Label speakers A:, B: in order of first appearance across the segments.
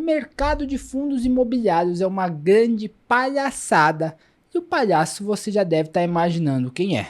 A: mercado de fundos imobiliários é uma grande palhaçada e o palhaço você já deve estar imaginando quem é.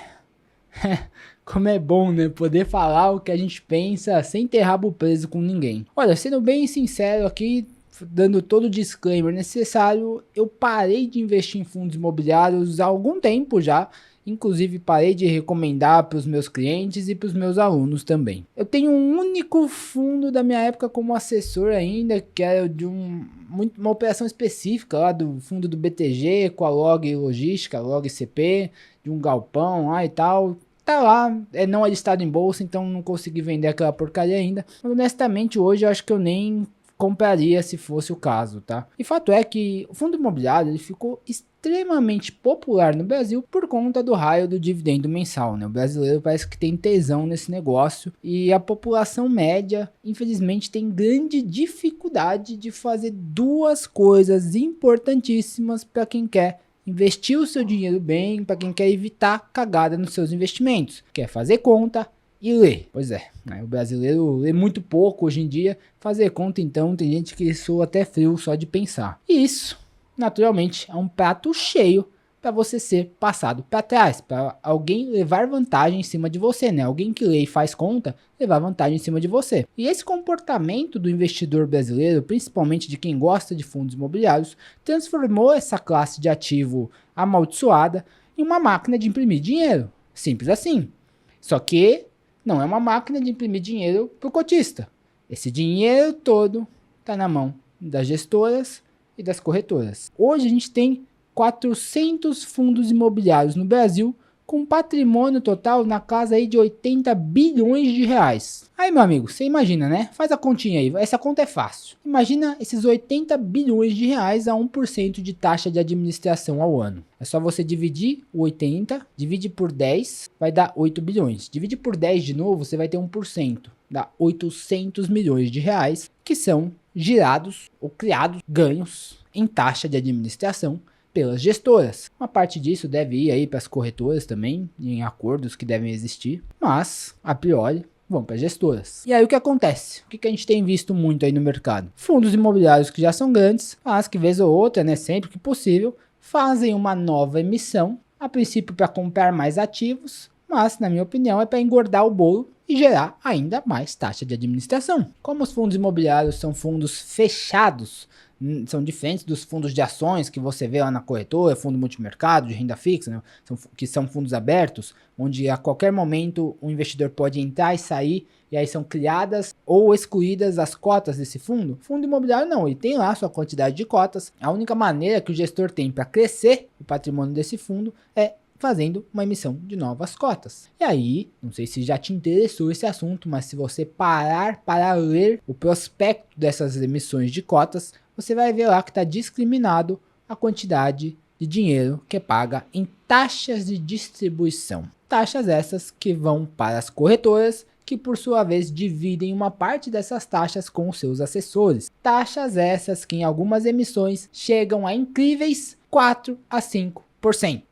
A: Como é bom, né? Poder falar o que a gente pensa sem ter rabo preso com ninguém. Olha, sendo bem sincero aqui, dando todo o disclaimer necessário, eu parei de investir em fundos imobiliários há algum tempo já. Inclusive parei de recomendar para os meus clientes e para os meus alunos também. Eu tenho um único fundo da minha época como assessor ainda, que era de uma operação específica lá do fundo do BTG, com a Log Logística, Log CP, de um galpão lá e tal. Tá lá, não é listado em bolsa, então não consegui vender aquela porcaria ainda. Mas honestamente hoje eu acho que eu nem compraria se fosse o caso, tá? E fato é que o fundo imobiliário ele ficou extremamente popular no Brasil por conta do raio do dividendo mensal, né? O brasileiro parece que tem tesão nesse negócio e a população média, infelizmente, tem grande dificuldade de fazer duas coisas importantíssimas para quem quer investir o seu dinheiro bem, para quem quer evitar cagada nos seus investimentos, quer fazer conta e ler. Pois é, né? O brasileiro lê muito pouco hoje em dia. Fazer conta, então, tem gente que soa até frio só de pensar. E isso, naturalmente, é um prato cheio para você ser passado para trás, para alguém levar vantagem em cima de você, né? Alguém que lê e faz conta, levar vantagem em cima de você. E esse comportamento do investidor brasileiro, principalmente de quem gosta de fundos imobiliários, transformou essa classe de ativo amaldiçoada em uma máquina de imprimir dinheiro. Simples assim. Só que não é uma máquina de imprimir dinheiro para o cotista. Esse dinheiro todo está na mão das gestoras e das corretoras. Hoje a gente tem 400 fundos imobiliários no Brasil com patrimônio total na casa aí de 80 bilhões de reais. Aí, meu amigo, você imagina, né? Faz a continha aí, essa conta é fácil. Imagina esses 80 bilhões de reais a 1% de taxa de administração ao ano. É só você dividir o 80, divide por 10, vai dar 8 bilhões. Divide por 10 de novo, você vai ter 1%. Dá 800 milhões de reais que são girados ou criados ganhos em taxa de administração pelas gestoras. Uma parte disso deve ir aí para as corretoras também, em acordos que devem existir, mas, a priori, vão para as gestoras. E aí o que acontece? O que a gente tem visto muito aí no mercado? Fundos imobiliários que já são grandes, mas que vez ou outra, né, sempre que possível, fazem uma nova emissão, a princípio para comprar mais ativos, mas, na minha opinião, é para engordar o bolo e gerar ainda mais taxa de administração. Como os fundos imobiliários são fundos fechados, são diferentes dos fundos de ações que você vê lá na corretora, fundo multimercado, de renda fixa, né? Que são fundos abertos, onde a qualquer momento o investidor pode entrar e sair, e aí são criadas ou excluídas as cotas desse fundo. Fundo imobiliário não, ele tem lá sua quantidade de cotas. A única maneira que o gestor tem para crescer o patrimônio desse fundo é fazendo uma emissão de novas cotas. E aí, não sei se já te interessou esse assunto, mas se você parar para ler o prospecto dessas emissões de cotas, você vai ver lá que está discriminado a quantidade de dinheiro que é paga em taxas de distribuição. Taxas essas que vão para as corretoras, que por sua vez dividem uma parte dessas taxas com os seus assessores. Taxas essas que em algumas emissões chegam a incríveis 4 a 5%.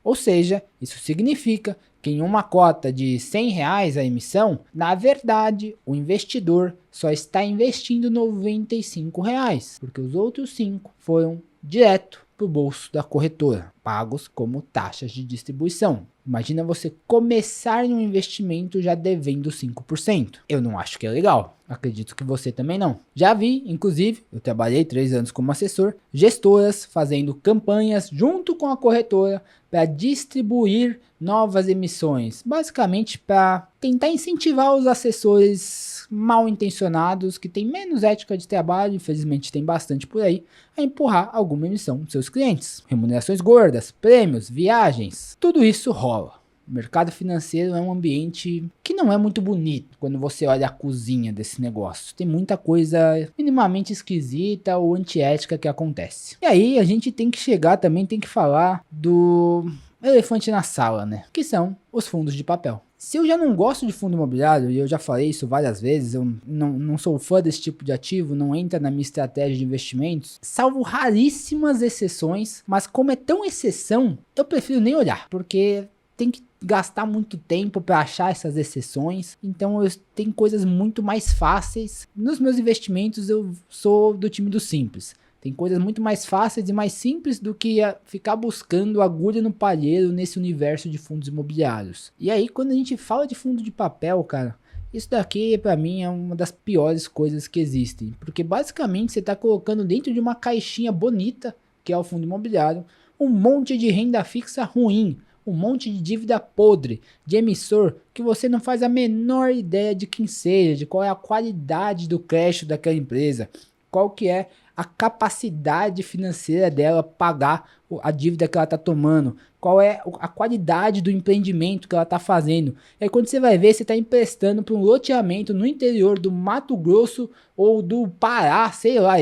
A: Ou seja, isso significa que em uma cota de R$100 a emissão, na verdade, o investidor só está investindo R$95, porque os outros 5 foram direto para o bolso da corretora, pagos como taxas de distribuição. Imagina você começar um investimento já devendo 5%. Eu não acho que é legal. Acredito que você também não. Já vi, inclusive, eu trabalhei 3 anos como assessor, gestoras fazendo campanhas junto com a corretora para distribuir novas emissões. Basicamente para tentar incentivar os assessores mal intencionados, que têm menos ética de trabalho, infelizmente tem bastante por aí, a empurrar alguma emissão dos seus clientes. Remunerações gordas, prêmios, viagens, tudo isso rola. O mercado financeiro é um ambiente que não é muito bonito quando você olha a cozinha desse negócio. Tem muita coisa minimamente esquisita ou antiética que acontece. E aí a gente tem que chegar também, tem que falar do elefante na sala, né? Que são os fundos de papel. Se eu já não gosto de fundo imobiliário, e eu já falei isso várias vezes, eu não sou fã desse tipo de ativo, não entra na minha estratégia de investimentos, salvo raríssimas exceções, mas como é tão exceção, eu prefiro nem olhar, porque tem que gastar muito tempo para achar essas exceções. Então eu tenho coisas muito mais fáceis. Nos meus investimentos eu sou do time do simples. Tem coisas muito mais fáceis e mais simples do que ficar buscando agulha no palheiro nesse universo de fundos imobiliários. E aí quando a gente fala de fundo de papel, cara, isso daqui pra mim é uma das piores coisas que existem. Porque basicamente você tá colocando dentro de uma caixinha bonita, que é o fundo imobiliário, um monte de renda fixa ruim, um monte de dívida podre, de emissor, que você não faz a menor ideia de quem seja, de qual é a qualidade do crédito daquela empresa, qual que é a capacidade financeira dela pagar a dívida que ela está tomando, qual é a qualidade do empreendimento que ela está fazendo. E aí quando você vai ver, você está emprestando para um loteamento no interior do Mato Grosso ou do Pará, sei lá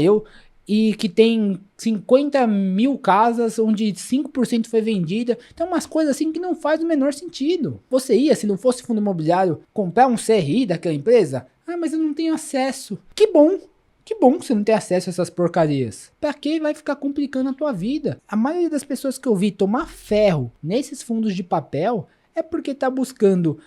A: e que tem 50 mil casas, onde 5% foi vendida. Então umas coisas assim que não faz o menor sentido. Você ia, se não fosse fundo imobiliário, comprar um CRI daquela empresa? Ah, mas eu não tenho acesso. Que bom que você não tem acesso a essas porcarias. Pra que vai ficar complicando a tua vida? A maioria das pessoas que eu vi tomar ferro nesses fundos de papel é porque tá buscando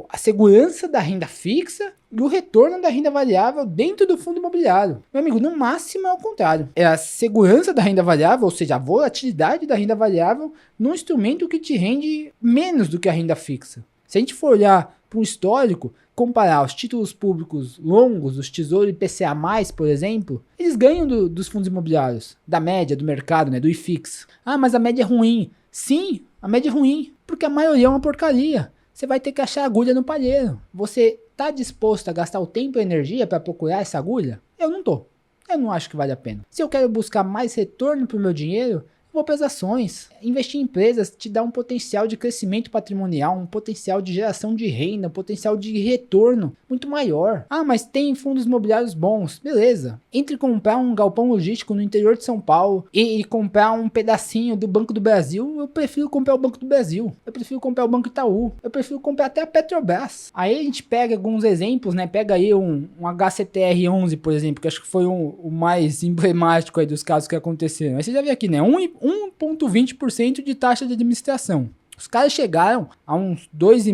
A: a segurança da renda fixa e o retorno da renda variável dentro do fundo imobiliário. Meu amigo, no máximo é o contrário. É a segurança da renda variável, ou seja, a volatilidade da renda variável num instrumento que te rende menos do que a renda fixa. Se a gente for olhar para um histórico, comparar os títulos públicos longos, os Tesouro IPCA+, por exemplo, eles ganham dos fundos imobiliários, da média, do mercado, né, do IFIX. Ah, mas a média é ruim. Sim, a média é ruim, porque a maioria é uma porcaria. Você vai ter que achar agulha no palheiro. Você tá disposto a gastar o tempo e energia para procurar essa agulha? Eu não tô. Eu não acho que vale a pena. Se eu quero buscar mais retorno para o meu dinheiro, vou para as ações. Investir em empresas te dá um potencial de crescimento patrimonial, um potencial de geração de renda, um potencial de retorno muito maior. Ah, mas tem fundos imobiliários bons. Beleza. Entre comprar um galpão logístico no interior de São Paulo e comprar um pedacinho do Banco do Brasil, eu prefiro comprar o Banco do Brasil. Eu prefiro comprar o Banco Itaú. Eu prefiro comprar até a Petrobras. Aí a gente pega alguns exemplos, né? Pega aí um HCTR11, por exemplo, que acho que foi o mais emblemático aí dos casos que aconteceram. Aí você já viu aqui, né? 1,20% de taxa de administração. Os caras chegaram a uns 2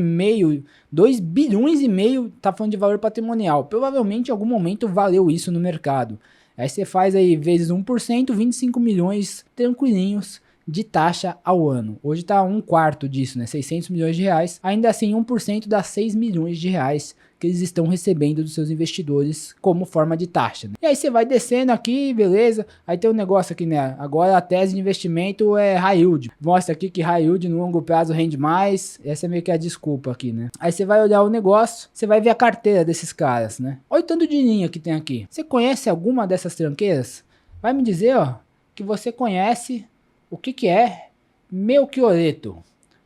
A: bilhões e meio, tá falando de valor patrimonial. Provavelmente em algum momento valeu isso no mercado. Aí você faz aí vezes 1%, 25 milhões tranquilinhos de taxa ao ano. Hoje tá um quarto disso, né? 600 milhões de reais. Ainda assim, 1% dá 6 milhões de reais que eles estão recebendo dos seus investidores como forma de taxa, né? E aí você vai descendo aqui, beleza? Aí tem um negócio aqui, né? Agora a tese de investimento é high yield. Mostra aqui que high yield no longo prazo rende mais. Essa é meio que a desculpa aqui, né? Aí você vai olhar o negócio, você vai ver a carteira desses caras, né? Olha o tanto de linha que tem aqui. Você conhece alguma dessas tranqueiras? Vai me dizer, ó, que você conhece o que é Melquioreto,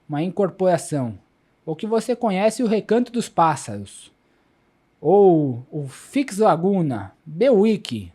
A: uma incorporação. Ou que você conhece o Recanto dos Pássaros. Ou o Fix Laguna, Bewiki.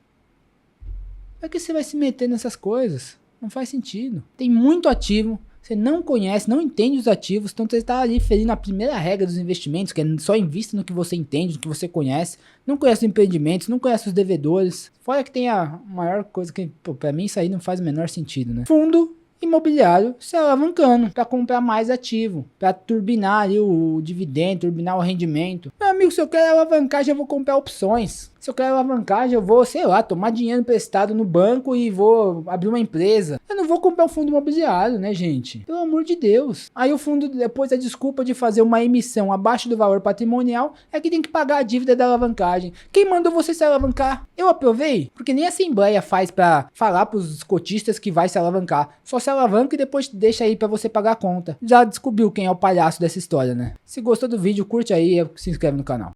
A: Pra que você vai se meter nessas coisas? Não faz sentido. Tem muito ativo, você não conhece, não entende os ativos, então você está ali ferindo a primeira regra dos investimentos, que é só invista no que você entende, no que você conhece. Não conhece os empreendimentos, não conhece os devedores. Fora que tem a maior coisa que, pô, pra mim isso aí não faz o menor sentido, né? Fundo imobiliário se alavancando para comprar mais ativo, para turbinar ali o dividendo, turbinar o rendimento. Meu amigo, se eu quero alavancar, já vou comprar opções. Se eu quero alavancar, já vou, sei lá, tomar dinheiro emprestado no banco e vou abrir uma empresa. Eu não vou comprar um fundo imobiliário, né, gente? Pelo amor de Deus. Aí o fundo, depois a desculpa de fazer uma emissão abaixo do valor patrimonial é que tem que pagar a dívida da alavancagem. Quem mandou você se alavancar? Eu aprovei? Porque nem a Assembleia faz para falar pros cotistas que vai se alavancar. Só se alavanca e depois deixa aí para você pagar a conta. Já descobriu quem é o palhaço dessa história, né? Se gostou do vídeo, curte aí e se inscreve no canal.